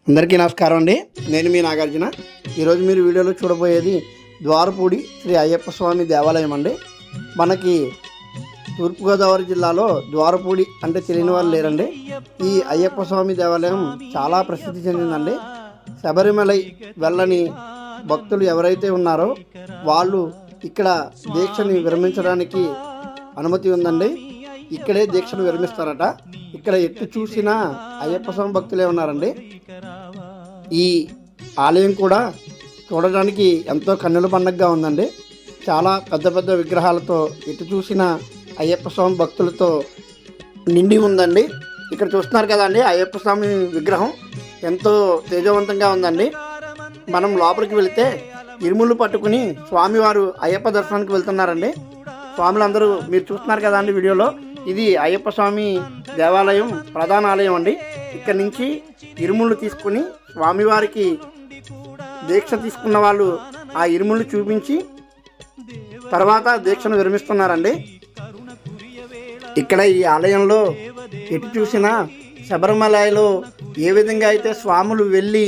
అందరికీ నమస్కారం అండి. నేను మీ నాగార్జున. ఈరోజు మీరు వీడియోలో చూడబోయేది ద్వారపూడి శ్రీ అయ్యప్ప స్వామి దేవాలయం అండి. మనకి తూర్పుగోదావరి జిల్లాలో ద్వారపూడి అంటే తెలియని వాళ్ళు లేరండి. ఈ అయ్యప్ప స్వామి దేవాలయం చాలా ప్రసిద్ధి చెందిందండి. శబరిమలై వెళ్ళని భక్తులు ఎవరైతే ఉన్నారో వాళ్ళు ఇక్కడ దీక్షని విరమించడానికి అనుమతి ఉందండి. ఇక్కడే దీక్షను విరమిస్తారట. ఇక్కడ ఎటు చూసినా అయ్యప్ప స్వామి భక్తులే ఉన్నారండి. ఈ ఆలయం కూడా చూడడానికి ఎంతో కన్నుల పండగగా ఉందండి. చాలా పెద్ద పెద్ద విగ్రహాలతో ఎటు చూసిన అయ్యప్ప స్వామి భక్తులతో నిండి ఉందండి. ఇక్కడ చూస్తున్నారు కదండి, అయ్యప్ప స్వామి విగ్రహం ఎంతో తేజవంతంగా ఉందండి. మనం లోపలికి వెళితే ఇరుములు పట్టుకుని స్వామివారు అయ్యప్ప దర్శనానికి వెళ్తున్నారండి. స్వాములందరూ మీరు చూస్తున్నారు కదండి వీడియోలో, ఇది అయ్యప్ప స్వామి దేవాలయం ప్రధాన ఆలయం అండి. ఇక్కడ నుంచి ఇరుములు తీసుకుని స్వామివారికి దీక్ష తీసుకున్న వాళ్ళు ఆ ఇరుములు చూపించి తర్వాత దీక్షను విరమిస్తున్నారండి. ఇక్కడ ఈ ఆలయంలో ఎటు చూసినా శబరిమలలో ఏ విధంగా అయితే స్వాములు వెళ్ళి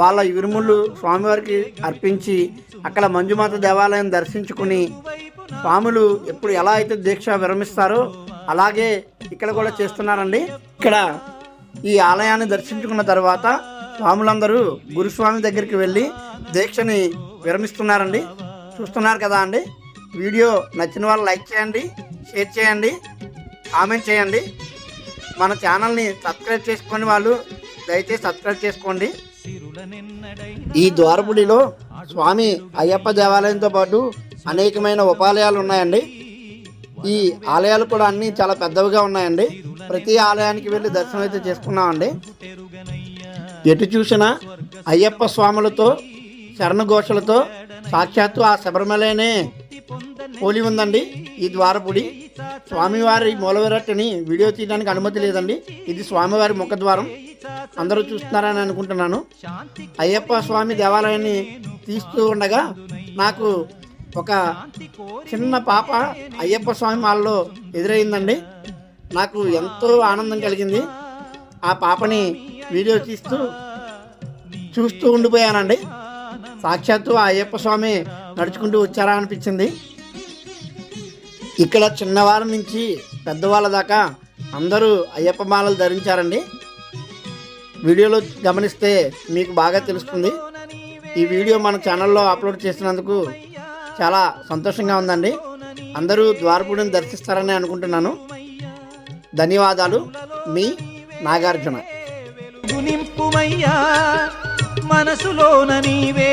వాళ్ళ ఇరుములు స్వామివారికి అర్పించి అక్కడ మంజుమాత దేవాలయం దర్శించుకుని స్వాములు ఎప్పుడు ఎలా అయితే దీక్ష విరమిస్తారో అలాగే ఇక్కడ కూడా చేస్తున్నారండి. ఇక్కడ ఈ ఆలయాన్ని దర్శించుకున్న తర్వాత స్వాములందరూ గురుస్వామి దగ్గరికి వెళ్ళి దీక్షని విరమిస్తున్నారండి. చూస్తున్నారు కదా అండి. వీడియో నచ్చిన వాళ్ళు లైక్ చేయండి, షేర్ చేయండి, కామెంట్ చేయండి. మన ఛానల్ని సబ్స్క్రైబ్ చేసుకుని వాళ్ళు దయచేసి సబ్స్క్రైబ్ చేసుకోండి. ఈ ద్వారపుడిలో స్వామి అయ్యప్ప దేవాలయంతో పాటు అనేకమైన ఉపాలయాలు ఉన్నాయండి. ఈ ఆలయాలు కూడా అన్నీ చాలా పెద్దవిగా ఉన్నాయండి. ప్రతి ఆలయానికి వెళ్ళి దర్శనం అయితే చేసుకున్నామండి. ఎటు చూసినా అయ్యప్ప స్వాములతో శరణఘోషలతో సాక్షాత్తు ఆ శబరిమలనే పోలి ఉందండి ఈ ద్వారపుడి. స్వామివారి మూలవిరాట్టుని వీడియో తీయడానికి అనుమతి లేదండి. ఇది స్వామివారి ముఖద్వారం. అందరూ చూస్తున్నారని అనుకుంటున్నాను. అయ్యప్ప స్వామి దేవాలయాన్ని తీస్తూ ఉండగా నాకు ఒక చిన్న పాప అయ్యప్ప స్వామి మాలలో ఎదురైందండి. నాకు ఎంతో ఆనందం కలిగింది. ఆ పాపని వీడియో చూస్తూ ఉండిపోయానండి. సాక్షాత్తు ఆ అయ్యప్ప స్వామి నడుచుకుంటూ వచ్చారా అనిపించింది. ఇక్కడ చిన్నవారి నుంచి పెద్దవాళ్ళ దాకా అందరూ అయ్యప్ప మాలలు ధరించారండి. వీడియోలో గమనిస్తే మీకు బాగా తెలుస్తుంది. ఈ వీడియో మన ఛానల్లో అప్లోడ్ చేసినందుకు చాలా సంతోషంగా ఉందండి. అందరూ ద్వారపుడిని దర్శిస్తారని అనుకుంటున్నాను. ధన్యవాదాలు. మీ నాగార్జున. మనసులోన నీవే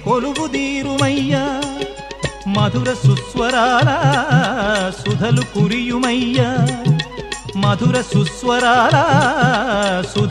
కొలువు దీరుమయ్యా, మధుర సుస్వరాల సుధలు కురియుమయ్యా, మధుర సుస్వరాల సుధ